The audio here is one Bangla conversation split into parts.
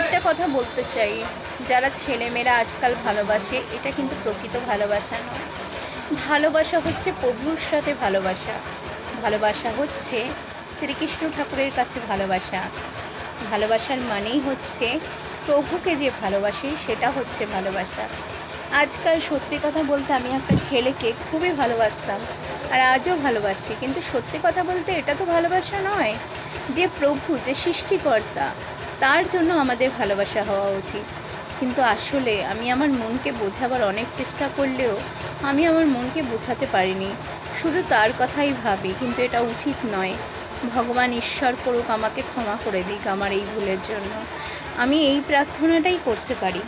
একটা কথা বলতে চাই, যারা ছেলেমেয়েরা আজকাল ভালোবাসে, এটা কিন্তু প্রকৃত ভালোবাসা নয়। ভালোবাসা হচ্ছে প্রভুর সাথে ভালোবাসা, ভালোবাসা হচ্ছে শ্রীকৃষ্ণ ঠাকুরের কাছে ভালোবাসা। ভালোবাসার মানেই হচ্ছে প্রভুকে যে ভালোবাসে সেটা হচ্ছে ভালোবাসা। আজকাল সত্যি কথা বলতে আমি একটা ছেলেকে খুবই ভালোবাসতাম, আর আজও ভালোবাসি, কিন্তু সত্যি কথা বলতে এটা তো ভালোবাসা নয়। যে প্রভু, যে সৃষ্টিকর্তা, তার জন্য আমাদের ভালোবাসা হওয়া উচিত। কিন্তু আসলে আমি আমার মনকে বোঝাবার অনেক চেষ্টা করলেও আমি আমার মনকে বোঝাতে পারিনি। শুধু তার কথাই ভাবি, কিন্তু এটা উচিত নয়। ভগবান ঈশ্বর করুক, আমাকে ক্ষমা করে দিক আমার এই ভুলের জন্য। আমি এই প্রার্থনাটাই করতে পারি,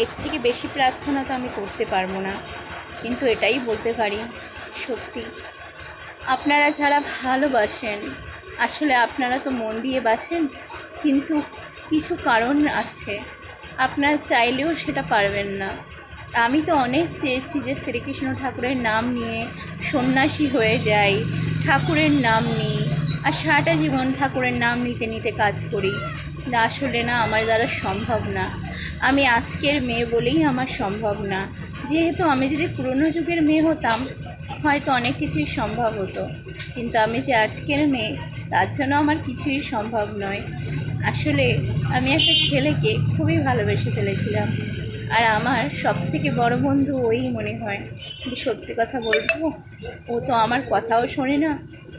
এর থেকে বেশি প্রার্থনা তো আমি করতে পারবো না। কিন্তু এটাই বলতে পারি, সত্যি আপনারা যারা ভালোবাসেন, আসলে আপনারা তো মন দিয়ে বাসেন, কিন্তু কিছু কারণ আছে, আপনারা চাইলেও সেটা পারবেন না। আমি তো অনেক চেয়েছি যে শ্রীকৃষ্ণ ঠাকুরের নাম নিয়ে সন্ন্যাসী হয়ে যাই, ঠাকুরের নাম নিই, আর সারাটা জীবন ঠাকুরের নাম নিতে নিতে কাজ করি। না, আসলে না, আমার দ্বারা সম্ভব না। আমি আজকের মেয়ে বলেই আমার সম্ভব না। যেহেতু আমি যদি পুরনো যুগের মেয়ে হতাম, হয়তো অনেক কিছুই সম্ভব হতো, কিন্তু আমি যে আজকের মেয়ে, তার জন্য আমার কিছুই সম্ভব নয়। আসলে আমি একটা ছেলেকে খুবই ভালোবেসে ফেলেছিলাম, আর আমার সবথেকে বড় বন্ধু ওই মনে হয়। কিন্তু সত্যি কথা বলবো, ও তো আমার কথাও শোনে না,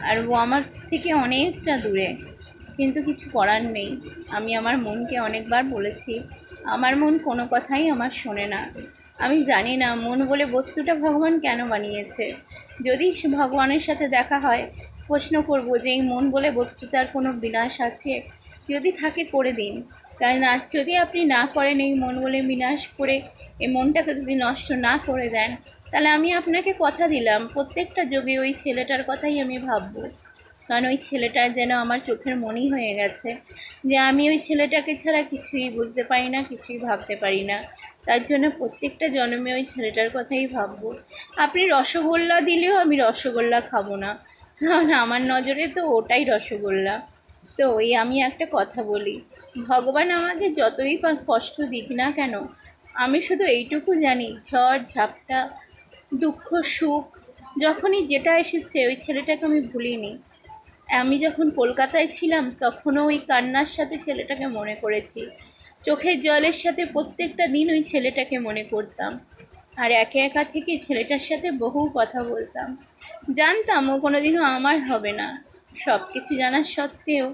আর ও আমার থেকে অনেকটা দূরে। কিন্তু কিছু করার নেই, আমি আমার মনকে অনেকবার বলেছি, আমার মন কোনো কথাই আমার শোনে না। আমি জানি না মন বলে বস্তুটা ভগবান কেন বানিয়েছে। যদি ভগবানের সাথে দেখা হয়, প্রশ্ন করব যে এই মন বলে বস্তুটার কোনো বিনাশ আছে? যদি থাকে, করে দিন। তাই না, যদি আপনি না করেন, এই মন বলে বিনাশ করে এই মনটাকে যদি নষ্ট না করে দেন, তাহলে আমি আপনাকে কথা দিলাম প্রত্যেকটা যুগে ওই ছেলেটার কথাই আমি ভাববো। কারণ ওই ছেলেটা যেন আমার চোখের মনি হয়ে গেছে, যে আমি ওই ছেলেটাকে ছাড়া কিছুই বুঝতে পারি না, কিছুই ভাবতে পারি না। তার জন্য প্রত্যেকটা জন্মে ওই ছেলেটার কথাই ভাববো। আপনি রসগোল্লা দিলেও আমি রসগোল্লা খাবো না, কারণ আমার নজরে তো ওটাই রসগোল্লা। তো ওই আমি একটা কথা বলি, ভগবান আমাকে যতই কষ্ট দিক না কেন, আমি শুধু এইটুকু জানি, ঝড় ঝাপটা, দুঃখ সুখ, যখনই যেটা এসেছে, ওই ছেলেটাকে আমি ভুলিনি। আমি যখন কলকাতায় ছিলাম, তখনও ওই কান্নার সাথে ছেলেটাকে মনে করেছি, চোখের জলের সাথে প্রত্যেকটা দিন ওই ছেলেটাকে মনে করতাম। আর একা একা থেকে ছেলেটার সাথে বহু কথা বলতাম। জানতাম ও কোনোদিনও আমার হবে না, সব কিছু জানার সত্ত্বেও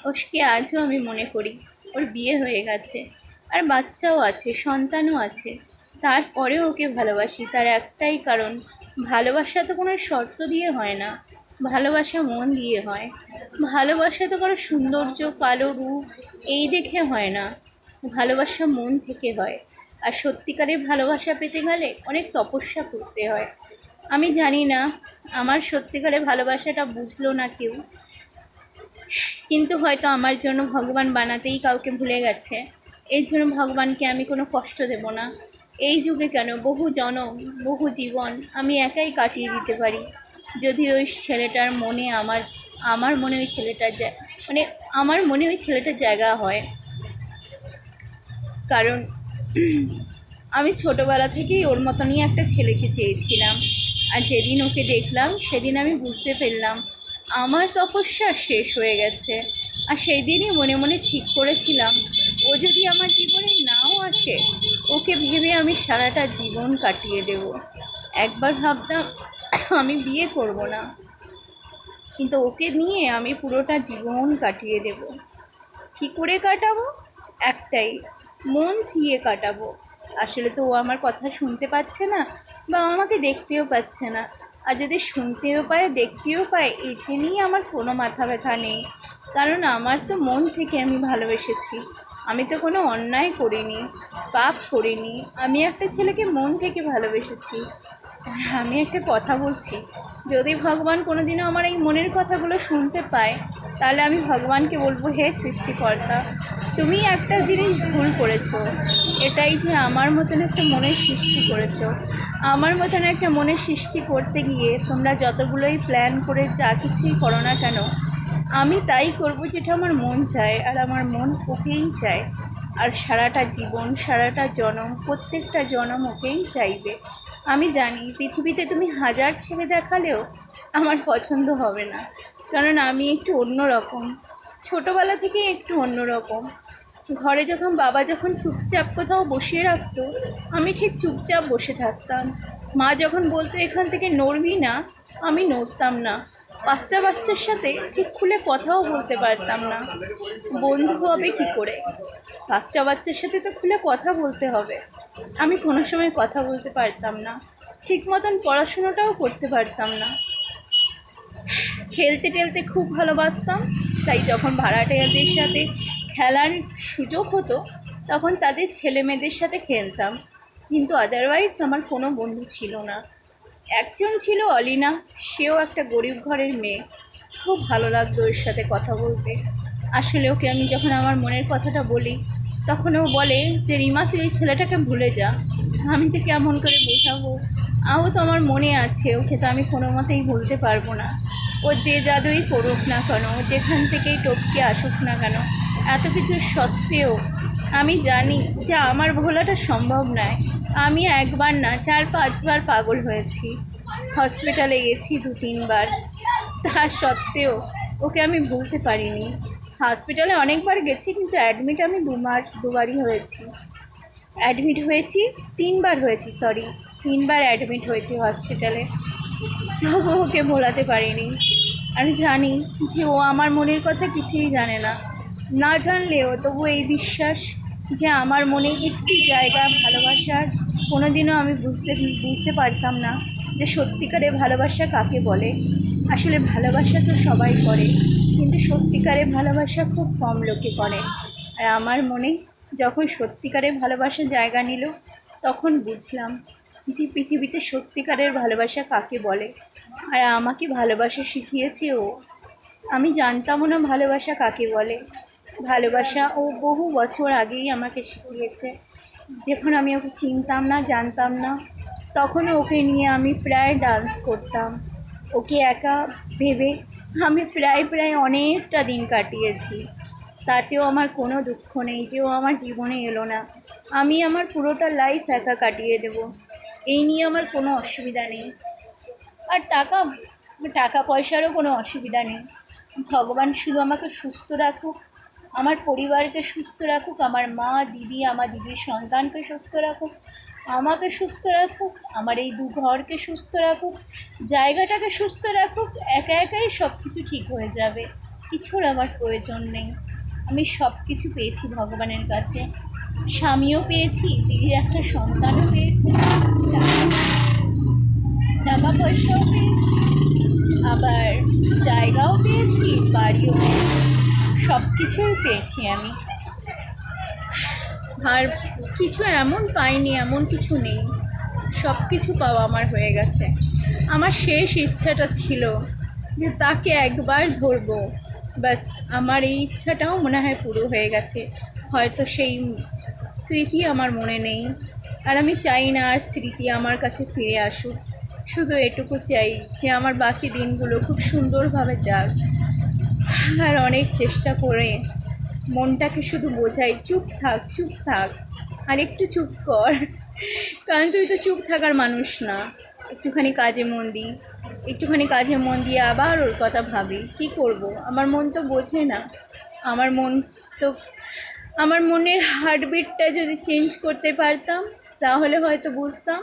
ওকে আজও আমি মনে করি। ওর বিয়ে হয়ে গেছে, আর বাচ্চাও আছে, সন্তানও আছে, তারপরেও ওকে ভালোবাসি। তার একটাই কারণ, ভালোবাসা তো কোনো শর্ত দিয়ে হয় না, ভালোবাসা মন দিয়ে হয়। ভালোবাসা তো কোনো সৌন্দর্য, কালো রূপ এই দেখে হয় না, ভালোবাসা মন থেকে হয়। আর সত্যিকারের ভালোবাসা পেতে গেলে অনেক তপস্যা করতে হয়। আমি জানি না আমার সত্যিকারের ভালোবাসাটা বুঝলো না কেউ, কিন্তু হয়তো আমার জন্য ভগবান বানাতেই কাউকে ভুলে গেছে। এর জন্য ভগবানকে আমি কোনো কষ্ট দেব না। এই যুগে কেন, বহু জনম, বহু জীবন আমি একাই কাটিয়ে দিতে পারি, যদি ওই ছেলেটার মনে আমার আমার মনে ওই ছেলেটার মানে আমার মনে ওই ছেলেটার জায়গা হয়। কারণ আমি ছোটোবেলা থেকেই ওর মতনই একটা ছেলেকে চেয়েছিলাম, আর যেদিন ওকে দেখলাম সেদিন আমি বুঝতে পারলাম আমার তপস্যা শেষ হয়ে গেছে। আর সেই দিনই মনে মনে ঠিক করেছিলাম, ও যদি আমার জীবনে নাও আসে, ওকে ভেবে আমি সারাটা জীবন কাটিয়ে দেব। একবার ভাবতাম আমি বিয়ে করব না, কিন্তু ওকে নিয়ে আমি পুরোটা জীবন কাটিয়ে দেব। কী করে কাটাবো? একটাই, মন দিয়ে কাটাবো। আসলে তো ও আমার কথা শুনতে পাচ্ছে না, বা আমাকে দেখতেও পাচ্ছে না। আর যদি শুনতেও পায়, দেখতেও পায়, এটা নিয়ে আমার কোনো মাথা ব্যথা নেই। কারণ আমার তো মন থেকে আমি ভালোবেসেছি, আমি তো কোনো অন্যায় করিনি, পাপ করিনি, আমি একটা ছেলেকে মন থেকে ভালোবেসেছি। আর আমি একটা কথা বলছি, যদি ভগবান কোনোদিনও আমার এই মনের কথাগুলো শুনতে পায়, তাহলে আমি ভগবানকে বলবো, হে সৃষ্টিকর্তা, তুমি একটা জিনিস ভুল করেছো, এটাই যে আমার মতন একটা মনের সৃষ্টি করেছো। আমার মতন একটা মনের সৃষ্টি করতে গিয়ে তোমরা যতগুলোই প্ল্যান করে যা কিছুই করো না কেন, আমি তাই করব যেটা আমার মন চায়, আর আমার মন ওকেই চায়। আর সারাটা জীবন, সারাটা জনম, প্রত্যেকটা জনম ওকেই চাইবে। আমি জানি পৃথিবীতে তুমি হাজার ছেলে দেখালেও আমার পছন্দ হবে না, কারণ আমি একটু অন্যরকম, ছোটোবেলা থেকেই একটু অন্যরকম। ঘরে যখন বাবা যখন চুপচাপ কোথাও বসিয়ে রাখতো, আমি ঠিক চুপচাপ বসে থাকতাম। মা যখন বলতো এখান থেকে নড়বি না, আমি নড়তাম না। 5টা বাচ্চার সাথে ঠিক খুলে কথাও বলতে পারতাম না। বন্ধু হবে কী করে? 5টা বাচ্চার সাথে তো খুলে কথা বলতে হবে। আমি কোনো সময় কথা বলতে পারতাম না, ঠিক মতন পড়াশুনোটাও করতে পারতাম না। খেলতে টেলতে খুব ভালোবাসতাম, তাই যখন ভাড়াটিয়াদের সাথে খেলার সুযোগ হতো তখন তাদের ছেলে মেয়েদের সাথে খেলতাম, কিন্তু আদারওয়াইজ আমার কোনো বন্ধু ছিল না। একজন ছিল অলিনা, সেও একটা গরিব ঘরের মেয়ে। খুব ভালো লাগতো ওর সাথে কথা বলতে। আসলে ওকে আমি যখন আমার মনের কথাটা বলি তখন ও বলে যে রিমা তুই এই ছেলেটাকে ভুলে যা। আমি যে কেমন করে বোঝাবো, ও তো আমার মনে আছে, ওকে তো আমি কোনো মতেই ভুলতে পারবো না। ও যে জাদুই করুক না কেন, যেখান থেকেই টপকে আসুক না কেন, এত কিছু সত্ত্বেও আমি জানি যে আমার ভোলাটা সম্ভব নয়। আমি একবার না 4-5বার পাগল হয়েছি, হসপিটালে গেছি 2-3বার, তার সত্ত্বেও ওকে আমি ভুলতে পারিনি। হসপিটালে অনেকবার গেছি, কিন্তু অ্যাডমিট আমি দুবারই হয়েছি। অ্যাডমিট হয়েছি 3বার হয়েছি, 3বার অ্যাডমিট হয়েছি হসপিটালে, তবু ওকে ভোলাতে পারিনি। আমি জানি যে ও আমার মনের কথা কিছুই জানে না, না জানলেও তবু এই বিশ্বাস যে আমার মনে একটি জায়গা ভালোবাসার, কোনো দিনও আমি বুঝতে পারতাম না যে সত্যিকারে ভালোবাসা কাকে বলে। আসলে ভালোবাসা তো সবাই করে, কিন্তু সত্যিকারে ভালোবাসা খুব কম লোকে করে। আর আমার মনে যখন সত্যিকারের ভালোবাসা জায়গা নিল, তখন বুঝলাম যে পৃথিবীতে সত্যিকারের ভালোবাসা কাকে বলে। আর আমাকে ভালোবাসা শিখিয়েছে ও। আমি জানতামও না ভালোবাসা কাকে বলে। ভালোবাসা ও বহু বছর আগেই আমাকে শিখিয়েছে। যখন আমি ওকে চিনতাম না, জানতাম না, তখনও ওকে নিয়ে আমি প্রায় ডান্স করতাম। ওকে একা ভেবে আমি প্রায় অনেকটা দিন কাটিয়েছি। তাতেও আমার কোনো দুঃখ নেই যে ও আমার জীবনে এলো না। আমি আমার পুরোটা লাইফ একা কাটিয়ে দেব, এই নিয়ে আমার কোনো অসুবিধা নেই। আর টাকা পয়সারও কোনো অসুবিধা নেই। ভগবান শুধু আমাকে সুস্থ রাখুক, আমার পরিবারকে সুস্থ রাখুক, আমার মা, দিদি, আমার দিদির সন্তানকে সুস্থ রাখুক, আমাকে সুস্থ রাখুক, আমার এই 2 ঘরকে সুস্থ রাখুক, জায়গাটাকে সুস্থ রাখুক। একা একাই সব কিছু ঠিক হয়ে যাবে, কিছুর আমার প্রয়োজন নেই। আমি সব কিছু পেয়েছি ভগবানের কাছে, স্বামীও পেয়েছি, দিদির একটা সন্তানও পেয়েছি, টাকা পয়সাও পেয়েছি, আবার জায়গাও পেয়েছি, বাড়িও পেয়েছি, সব কিছুই পেয়েছি আমি। আর কিছু এমন পাইনি, এমন কিছু নেই, সব কিছু পাওয়া আমার হয়ে গেছে। আমার শেষ ইচ্ছাটা ছিল যে তাকে একবার ধরবো, ব্যাস। আমার এই ইচ্ছাটাও মনে হয় পুরো হয়ে গেছে। হয়তো সেই স্মৃতি আমার মনে নেই, আর আমি চাই না আর স্মৃতি আমার কাছে ফিরে আসুক। শুধু এটুকু চাই যে আমার বাকি দিনগুলো খুব সুন্দরভাবে যাক। আর অনেক চেষ্টা করে মনটাকে শুধু বোঝাই, চুপ থাক, চুপ থাক, আর একটু চুপ কর, কারণ তুই তো চুপ থাকার মানুষ না। একটুখানি কাজে মন দিয়ে আবার ওর কথা ভাবি। কী করব, আমার মন তো বোঝে না। তো আমার মনের হার্টবিটটা যদি চেঞ্জ করতে পারতাম তাহলে হয়তো বুঝতাম,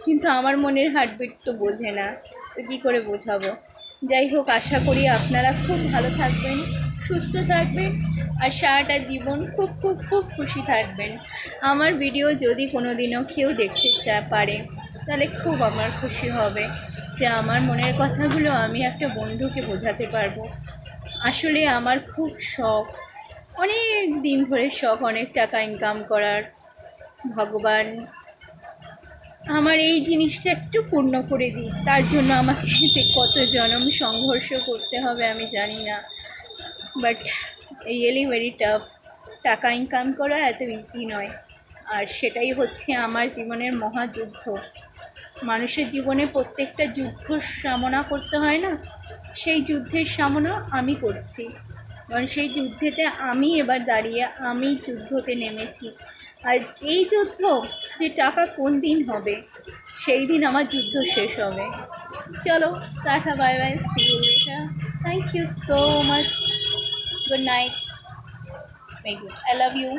কিন্তু আমার মনের হার্টবিট তো বোঝে না, তো কী করে বোঝাবো। যাই হোক, আশা করি আপনারা খুব ভালো থাকবেন, সুস্থ থাকবেন, আর সারাটা জীবন খুব খুব খুব খুশি থাকবেন। আমার ভিডিও যদি কোনো দিনও কেউ দেখতে পারে তাহলে খুব আমার খুশি হবে যে আমার মনের কথাগুলো আমি একটা বন্ধুকে বোঝাতে পারবো। আসলে আমার খুব শখ, অনেক দিন ধরে শখ, অনেক টাকা ইনকাম করার। ভগবান আমার এই জিনিসটা একটু পূর্ণ করে দিই, তার জন্য আমাকে যে কত জনম সংঘর্ষ করতে হবে আমি জানি না, বাট রিয়েলি ভেরি টাফ। টাকা ইনকাম করা এত ইজি নয়, আর সেটাই হচ্ছে আমার জীবনের মহাযুদ্ধ। মানুষের জীবনে প্রত্যেকটা যুদ্ধ সামনা করতে হয় না, সেই যুদ্ধের সামনা আমি করছি। কারণ সেই যুদ্ধেতে আমি এবার দাঁড়িয়ে আমি যুদ্ধতে নেমেছি। আর এই যুদ্ধ যে টাকা কোন দিন হবে, সেই দিন আমার যুদ্ধ শেষ হবে। চলো, tata, bye bye, see you later. Thank you so much. Good night. Very good. I love you.